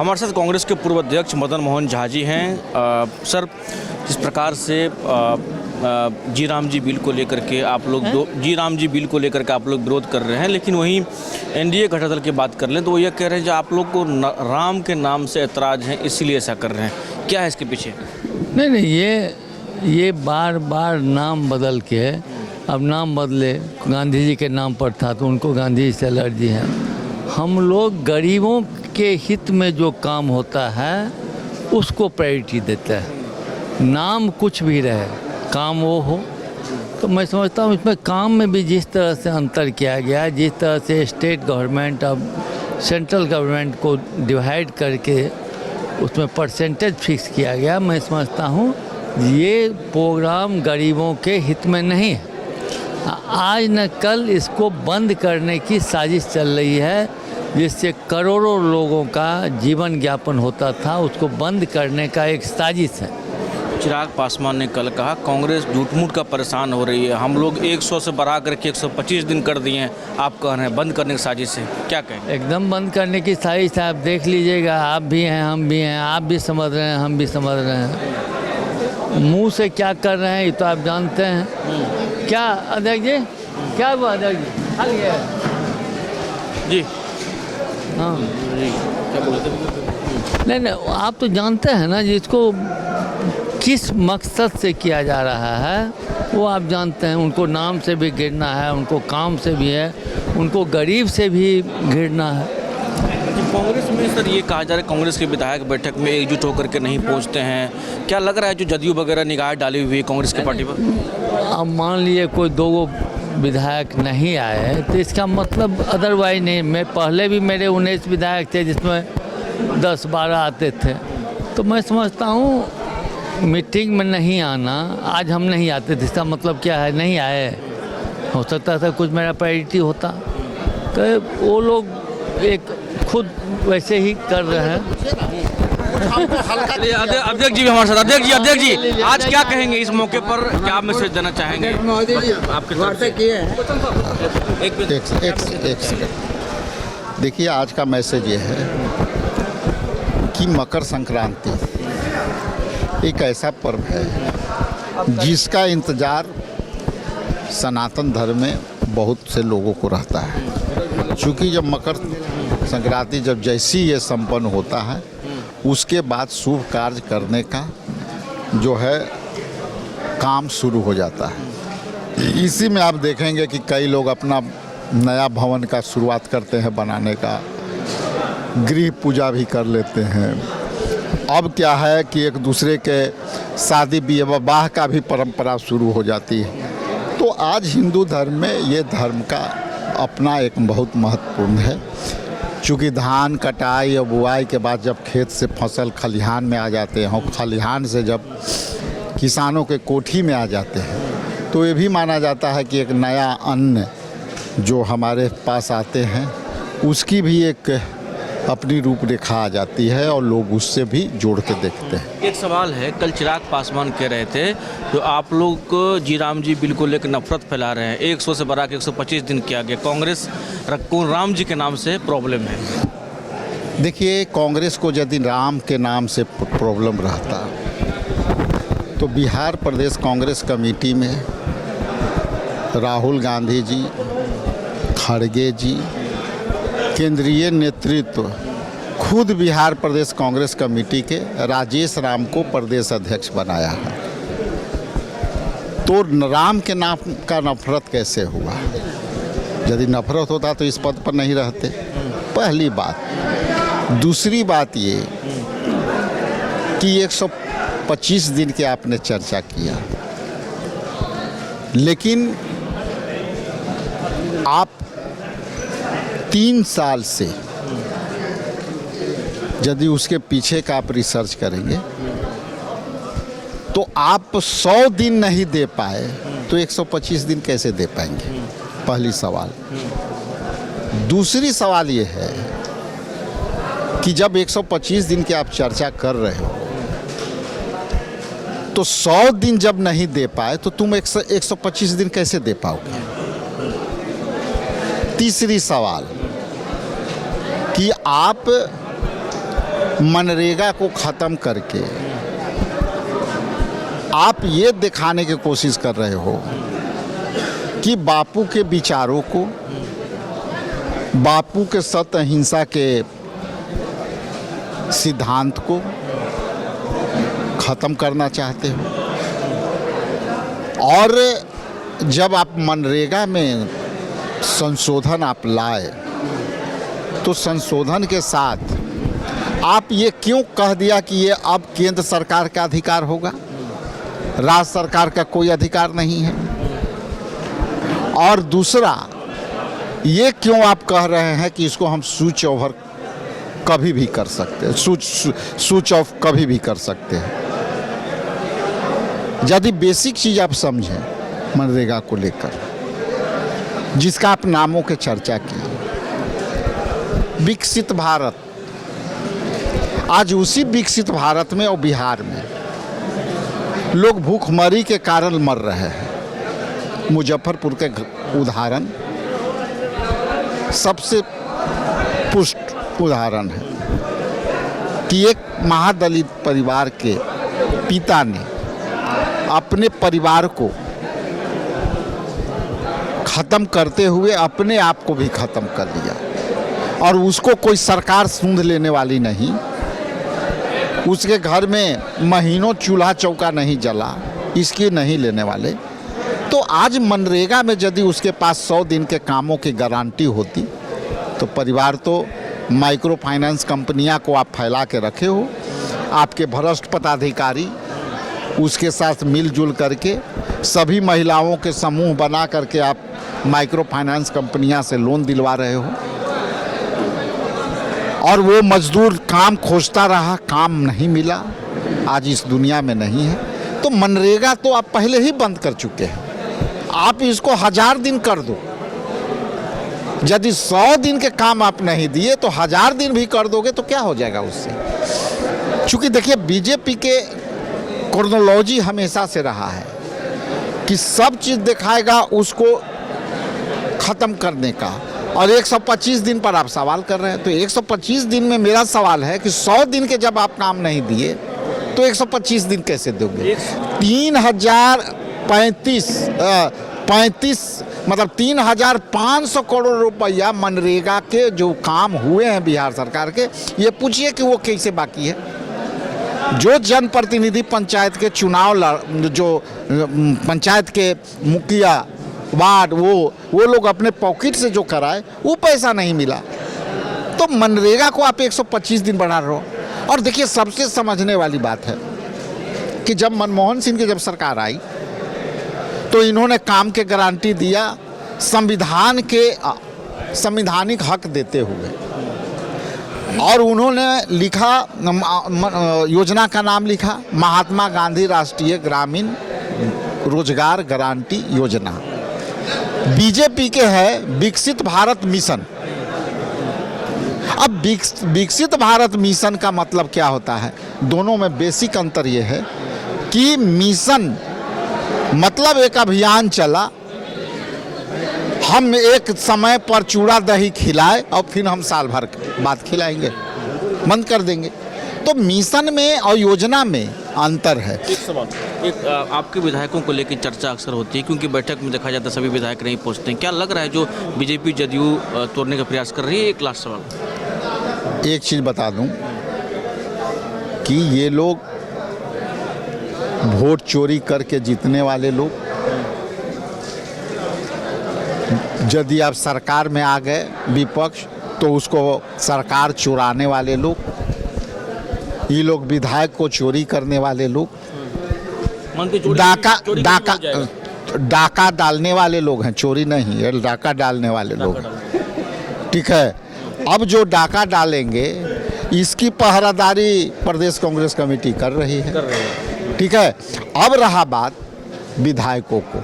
हमारे साथ कांग्रेस के पूर्व अध्यक्ष मदन मोहन झा जी हैं। सर, जिस प्रकार से जी राम जी बिल को लेकर के आप लोग विरोध कर रहे हैं, लेकिन वहीं एनडीए घटादल की बात कर लें तो वो ये कह रहे हैं कि आप लोग को राम के नाम से ऐतराज़ है, इसीलिए ऐसा कर रहे हैं। क्या है इसके पीछे? नहीं, ये बार बार नाम बदल के, अब नाम बदले, गांधी जी के नाम पर था तो उनको गांधी जी से एलर्जी है। हम लोग गरीबों के हित में जो काम होता है उसको प्रायोरिटी देते हैं। नाम कुछ भी रहे, काम वो हो। तो मैं समझता हूँ इसमें काम में भी जिस तरह से अंतर किया गया, जिस तरह से स्टेट गवर्नमेंट अब सेंट्रल गवर्नमेंट को डिवाइड करके उसमें परसेंटेज फिक्स किया गया, मैं समझता हूँ ये प्रोग्राम गरीबों के हित में नहीं है। आज न कल इसको बंद करने की साजिश चल रही है, जिससे करोड़ों लोगों का जीवन यापन होता था, उसको बंद करने का एक साजिश है। चिराग पासवान ने कल कहा कांग्रेस झूठ-मूठ का परेशान हो रही है, हम लोग 100 से बढ़ा करके 125 दिन कर दिए हैं, आप कह रहे हैं बंद करने की साजिश है। क्या कहें? एकदम बंद करने की साजिश है। आप देख लीजिएगा, आप भी हैं, हम भी हैं, आप भी समझ रहे हैं, हम भी समझ रहे हैं। मुंह से क्या कर रहे हैं ये तो आप जानते हैं। क्या अध्यक्ष जी, क्या हुआ अध्यक्ष जी? खा लिया जी? हाँ जी, क्या बोलते हैं? नहीं, आप तो जानते हैं ना जिसको किस मकसद से किया जा रहा है वो आप जानते हैं। उनको नाम से भी घिरना है, उनको काम से भी है, उनको गरीब से भी घिरना है। कांग्रेस में सर ये कहा जा रहा है कांग्रेस के विधायक बैठक में एकजुट होकर के नहीं पहुंचते हैं। क्या लग रहा है जो जदयू वगैरह निगाह डाली हुई है कांग्रेस की पार्टी पर? अब मान लिए कोई 2 विधायक नहीं आए तो इसका मतलब अदरवाइज नहीं। मैं पहले भी मेरे 19 विधायक थे जिसमें 10-12 आते थे। तो मैं समझता हूँ मीटिंग में नहीं आना, आज हम नहीं आते थे, इसका मतलब क्या है? नहीं आए। हो सकता था कुछ मेरा प्रायोरिटी होता। तो वो लोग एक खुद वैसे ही कर रहे हैं। अध्यक्ष जी भी हमारे साथ। अध्यक्ष जी आज क्या कहेंगे इस मौके पर, क्या मैसेज देना चाहेंगे? आपके एक सेकंड। देखिए, आज का मैसेज ये है कि मकर संक्रांति एक ऐसा पर्व है जिसका इंतज़ार सनातन धर्म में बहुत से लोगों को रहता है। क्योंकि जब मकर संक्रांति जैसी ये संपन्न होता है, उसके बाद शुभ कार्य करने का जो है काम शुरू हो जाता है। इसी में आप देखेंगे कि कई लोग अपना नया भवन का शुरुआत करते हैं बनाने का, गृह पूजा भी कर लेते हैं। अब क्या है कि एक दूसरे के शादी विवाह का भी परंपरा शुरू हो जाती है। तो आज हिंदू धर्म में ये धर्म का अपना एक बहुत महत्वपूर्ण है। चूँकि धान कटाई और बुआई के बाद जब खेत से फसल खलिहान में आ जाते हैं, खलिहान से जब किसानों के कोठी में आ जाते हैं, तो ये भी माना जाता है कि एक नया अन्न जो हमारे पास आते हैं उसकी भी एक अपनी रूपरेखा आ जाती है और लोग उससे भी जोड़ के देखते हैं। एक सवाल है, कल चिराग पासवान कह रहे थे जो आप लोग जी राम जी बिल को लेकर नफरत फैला रहे हैं, 100 से बढ़ा के 125 दिन किया गया, कांग्रेस को राम जी के नाम से प्रॉब्लम है। देखिए, कांग्रेस को यदि राम के नाम से प्रॉब्लम रहता तो बिहार प्रदेश कांग्रेस कमेटी में राहुल गांधी जी, खड़गे जी, केंद्रीय नेतृत्व, खुद बिहार प्रदेश कांग्रेस कमेटी के राजेश राम को प्रदेश अध्यक्ष बनाया है। तो राम के नाम का नफरत कैसे हुआ? यदि नफरत होता तो इस पद पर नहीं रहते, पहली बात। दूसरी बात ये कि 125 दिन की आपने चर्चा किया, लेकिन आप 3 साल से यदि उसके पीछे का आप रिसर्च करेंगे तो आप 100 दिन नहीं दे पाए तो 125 दिन कैसे दे पाएंगे? पहली सवाल। दूसरी सवाल ये है कि जब 125 दिन की आप चर्चा कर रहे हो तो 100 दिन जब नहीं दे पाए तो तुम 125 दिन कैसे दे पाओगे? तीसरी सवाल कि आप मनरेगा को ख़त्म करके आप ये दिखाने की कोशिश कर रहे हो कि बापू के विचारों को, बापू के सत्य अहिंसा के सिद्धांत को ख़त्म करना चाहते हो। और जब आप मनरेगा में संशोधन आप लाए तो संशोधन के साथ आप ये क्यों कह दिया कि ये अब केंद्र सरकार का अधिकार होगा, राज्य सरकार का कोई अधिकार नहीं है। और दूसरा, ये क्यों आप कह रहे हैं कि इसको हम स्विच ओवर कभी भी कर सकते हैं, स्विच ऑफ कभी भी कर सकते हैं। यदि बेसिक चीज़ आप समझें मनरेगा को लेकर, जिसका आप नामों के चर्चा की, विकसित भारत, आज उसी विकसित भारत में और बिहार में लोग भूखमरी के कारण मर रहे हैं। मुजफ्फरपुर के उदाहरण सबसे पुष्ट उदाहरण है कि एक महादलित परिवार के पिता ने अपने परिवार को ख़त्म करते हुए अपने आप को भी ख़त्म कर लिया, और उसको कोई सरकार सूंध लेने वाली नहीं। उसके घर में महीनों चूल्हा चौका नहीं जला, इसकी नहीं लेने वाले। तो आज मनरेगा में यदि उसके पास 100 दिन के कामों की गारंटी होती तो परिवार तो माइक्रो फाइनेंस कंपनियां को आप फैला के रखे हो, आपके भ्रष्ट पदाधिकारी उसके साथ मिलजुल करके सभी महिलाओं के समूह बना करके आप माइक्रो फाइनेंस कंपनियां से लोन दिलवा रहे हो, और वो मजदूर काम खोजता रहा, काम नहीं मिला, आज इस दुनिया में नहीं है। तो मनरेगा तो आप पहले ही बंद कर चुके हैं, आप इसको 1000 दिन कर दो। यदि 100 दिन के काम आप नहीं दिए तो 1000 दिन भी कर दोगे तो क्या हो जाएगा उससे। चूँकि देखिए बीजेपी के क्रोनोलॉजी हमेशा से रहा है कि सब चीज़ दिखाएगा उसको ख़त्म करने का, और 125 दिन पर आप सवाल कर रहे हैं। तो 125 दिन में मेरा सवाल है कि 100 दिन के जब आप काम नहीं दिए तो 125 दिन कैसे दोगे। 3035 मतलब 3500 करोड़ रुपया मनरेगा के जो काम हुए हैं बिहार सरकार के, ये पूछिए कि वो कैसे बाकी है। जो जनप्रतिनिधि पंचायत के चुनाव जो पंचायत के मुखिया वार्ड वो लोग अपने पॉकेट से जो कराए वो पैसा नहीं मिला। तो मनरेगा को आप 125 दिन बढ़ा रहे हो। और देखिए सबसे समझने वाली बात है कि जब मनमोहन सिंह की जब सरकार आई तो इन्होंने काम के गारंटी दिया संविधान के संवैधानिक हक देते हुए, और उन्होंने लिखा योजना का नाम लिखा महात्मा गांधी राष्ट्रीय ग्रामीण रोजगार गारंटी योजना। बीजेपी के है विकसित भारत मिशन। अब विकसित भारत मिशन का मतलब क्या होता है, दोनों में बेसिक अंतर ये है कि मिशन मतलब एक अभियान चला, हम एक समय पर चूड़ा दही खिलाए और फिर हम साल भर बाद खिलाएंगे, बंद कर देंगे। तो मिशन में और योजना में अंतर है। एक सवाल, आपके विधायकों को लेकर चर्चा अक्सर होती है क्योंकि बैठक में देखा जाता है सभी विधायक नहीं पहुंचते हैं। क्या लग रहा है जो बीजेपी जदयू तोड़ने का प्रयास कर रही है? एक लास्ट सवाल, एक चीज़ बता दूं कि ये लोग वोट चोरी करके जीतने वाले लोग, यदि आप सरकार में आ गए विपक्ष तो उसको सरकार चुराने वाले लोग, ये लोग विधायक को चोरी करने वाले लोग, डाका डालने वाले लोग हैं, चोरी नहीं है, डाका डालने वाले लोग हैं। ठीक है, अब जो डाका डालेंगे इसकी पहरादारी प्रदेश कांग्रेस कमेटी कर रही है। ठीक है, अब रहा बात विधायकों को,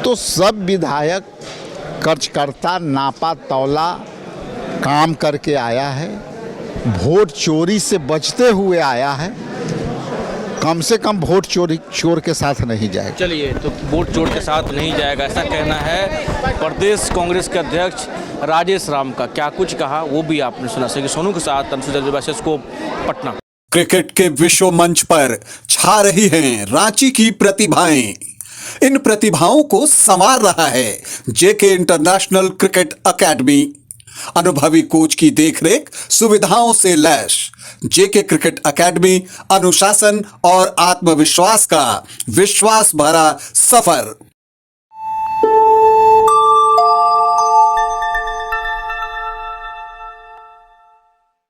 तो सब विधायक कर्जकर्ता नापा तौला काम करके आया है, वोट चोरी से बचते हुए आया है, कम से कम वोट चोर के साथ नहीं जाएगा। चलिए, तो वोट चोर के साथ नहीं जाएगा, ऐसा कहना है प्रदेश कांग्रेस के अध्यक्ष राजेश राम का। क्या कुछ कहा वो भी आपने सुना। सके सोनू के साथ को पटना। क्रिकेट के विश्व मंच पर छा रही हैं रांची की प्रतिभाएं। इन प्रतिभाओं को संवार रहा है जेके इंटरनेशनल क्रिकेट एकेडमी। अनुभवी कोच की देखरेख, सुविधाओं से लैस जेके क्रिकेट एकेडमी अनुशासन और आत्मविश्वास का विश्वास भरा सफर।